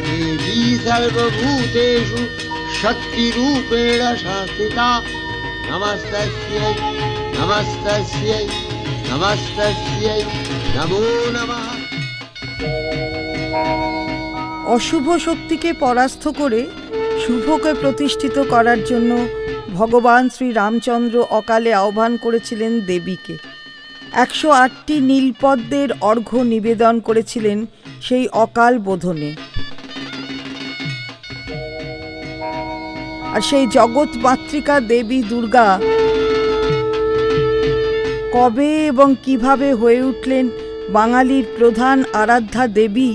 देवी सर्वभूतेषु शक्तिरूपेण संस्थिता। नमस्तस्यै नमस्तस्यै नमस्तस्यै नमो नमः। অশুভ শক্তিকে পরাস্ত করে শুভকে প্রতিষ্ঠিত করার জন্য ভগবান শ্রী রামচন্দ্র অকালে আহ্বান করেছিলেন দেবীকে। 108টি নীলপদ্মের অর্ঘ্য নিবেদন করেছিলেন সেই অকাল বোধনে। আর সেই জগৎ মাতৃকা দেবী দুর্গা কবে এবং কিভাবে হয়ে উঠলেন বাঙালির প্রধান আরাধ্যা দেবী,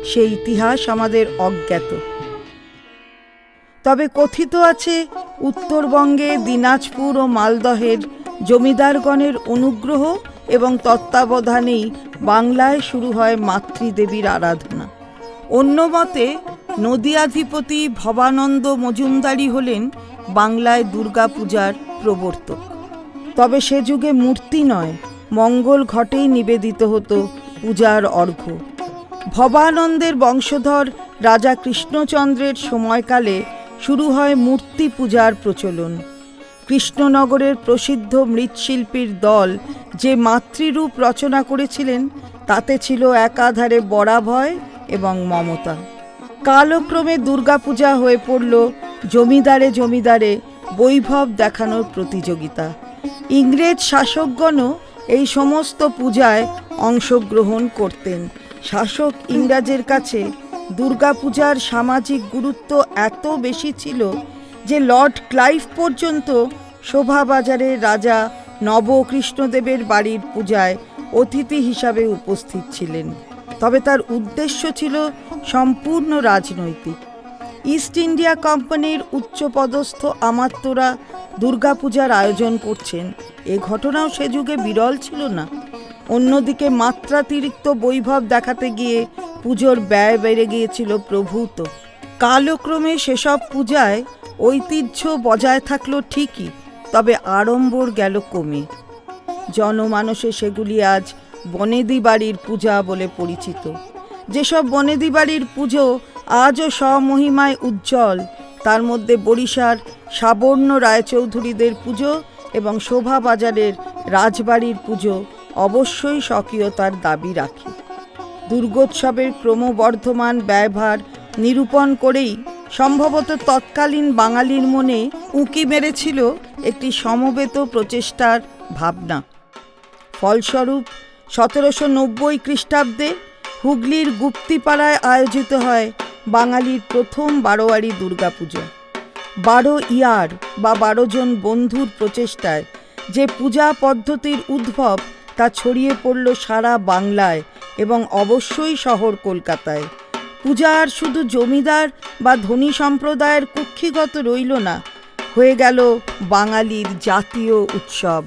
সেই ইতিহাস আমাদের অজ্ঞাত। তবে কথিত আছে উত্তরবঙ্গে দিনাজপুর ও মালদহের জমিদারগণের অনুগ্রহ এবং তত্ত্বাবধানেই বাংলায় শুরু হয় মাতৃদেবীর আরাধনা। অন্য মতে নদীয়াধিপতি ভবানন্দ মজুমদারই হলেন বাংলায় দুর্গা পূজার প্রবর্তক। তবে সে যুগে মূর্তি নয়, মঙ্গল ঘটেই নিবেদিত হতো পূজার অর্ঘ্য। ভবানন্দের বংশধর রাজা কৃষ্ণচন্দ্রের সময়কালে শুরু হয় মূর্তি পূজার প্রচলন। কৃষ্ণনগরের প্রসিদ্ধ মৃৎশিল্পীর দল যে মাতৃরূপ রচনা করেছিলেন তাতে ছিল একাধারে বরাভয় এবং মমতা। কালক্রমে দুর্গাপূজা হয়ে পড়ল জমিদারে জমিদারে বৈভব দেখানোর প্রতিযোগিতা। ইংরেজ শাসকগণও এই সমস্ত পূজায় অংশগ্রহণ করতেন। শাসক ইংরাজের কাছে দুর্গাপূজার সামাজিক গুরুত্ব এত বেশি ছিল যে লর্ড ক্লাইভ পর্যন্ত শোভাবাজারে রাজা নবকৃষ্ণদেবের বাড়ির পূজায় অতিথি হিসাবে উপস্থিত ছিলেন। তবে তার উদ্দেশ্য ছিল সম্পূর্ণ রাজনৈতিক। ইস্ট ইন্ডিয়া কোম্পানির উচ্চপদস্থ আমাত্যরা দুর্গাপূজার আয়োজন করছেন, এ ঘটনাও সে যুগে বিরল ছিল না। অন্যদিকে মাত্রাতিরিক্ত বৈভব দেখাতে গিয়ে পুজোর ব্যয় বেড়ে গিয়েছিল প্রভূত। কালক্রমে সেসব পূজায় ঐতিহ্য বজায় থাকলো ঠিকই, তবে আড়ম্বর গেল কমে। জনমানসে সেগুলি আজ বনেদি বাড়ির পূজা বলে পরিচিত। যেসব বনেদি বাড়ির পুজো আজও স্বমহিমায় উজ্জ্বল, তার মধ্যে বরিশার সাবর্ণ রায়চৌধুরীদের পুজো এবং শোভাবাজারের রাজবাড়ির পুজো অবশ্যই স্বকীয়তার দাবি রাখে। দুর্গোৎসবের ক্রমবর্ধমান ব্যয়ভার নিরূপণ করেই সম্ভবত তৎকালীন বাঙালির মনে উঁকি মেরেছিল একটি সমবেত প্রচেষ্টার ভাবনা। ফলস্বরূপ 1790 খ্রিস্টাব্দে হুগলির গুপ্তিপাড়ায় আয়োজিত হয় বাঙালির প্রথম বারোয়ারি দুর্গাপূজা। 12 ইয়ার বা 12 জন বন্ধুর প্রচেষ্টায় যে পূজা পদ্ধতির উদ্ভব তা ছড়িয়ে পড়ল সারা বাংলায় এবং অবশ্যই শহর কলকাতায়। পূজা আর শুধু জমিদার বা ধনী সম্প্রদায়ের কুক্ষিগত রইল না, হয়ে গেল বাঙালির জাতীয় উৎসব।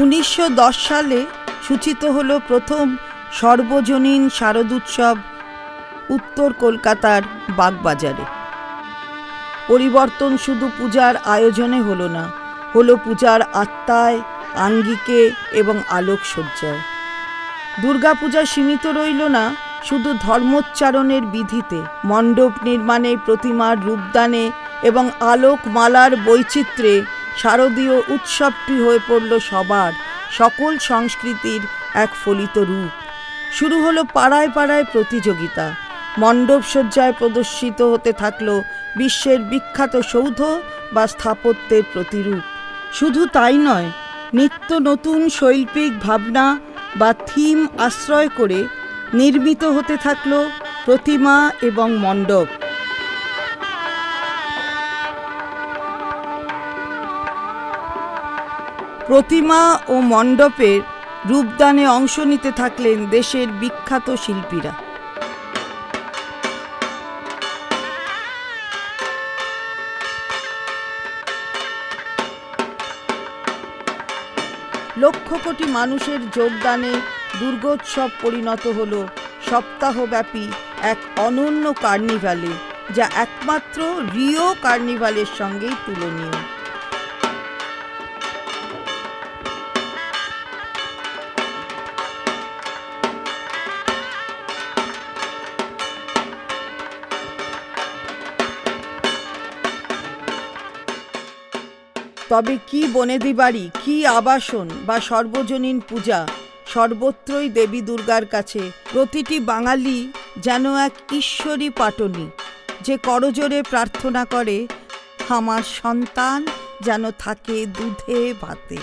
1910 সালে সূচিত হলো প্রথম সর্বজনীন শারদোৎসব উত্তর কলকাতার বাগবাজারে। পরিবর্তন শুধু পূজার আয়োজনে হলো না, হলো পূজার আত্মায়, আঙ্গিকে এবং আলোকসজ্জায়। দুর্গাপূজা সীমিত রইল না শুধু ধর্মোচ্চারণের বিধিতে, মণ্ডপ নির্মাণে, প্রতিমার রূপদানে এবং আলোকমালার বৈচিত্র্যে শারদীয় উৎসবটি হয়ে পড়ল সবার, সকল সংস্কৃতির এক ফলিত রূপ। শুরু হলো পাড়ায় পাড়ায় প্রতিযোগিতা। মণ্ডপসজ্জায় প্রদর্শিত হতে থাকলো বিশ্বের বিখ্যাত সৌধ বা স্থাপত্যের প্রতিরূপ। শুধু তাই নয়, নিত্য নতুন শৈল্পিক ভাবনা বা থিম আশ্রয় করে নির্মিত হতে থাকলো প্রতিমা এবং মণ্ডপ। প্রতিমা ও মণ্ডপের রূপদানে অংশ নিতে থাকলেন দেশের বিখ্যাত শিল্পীরা। লক্ষ কোটি মানুষের যোগদানে দুর্গোৎসব পরিণত হল সপ্তাহব্যাপী এক অনন্য কার্নিভালে, যা একমাত্র রিও কার্নিভালের সঙ্গেই তুলনীয়। তবে কি বনেদি বাড়ি, কি আবাসন বা সর্বজনীন পূজা, সর্বত্রই দেবী দুর্গার কাছে প্রতিটি বাঙালি যেন এক ঈশ্বরী পাটনি, যে করজোড়ে প্রার্থনা করে আমার সন্তান যেন থাকে দুধে ভাতে।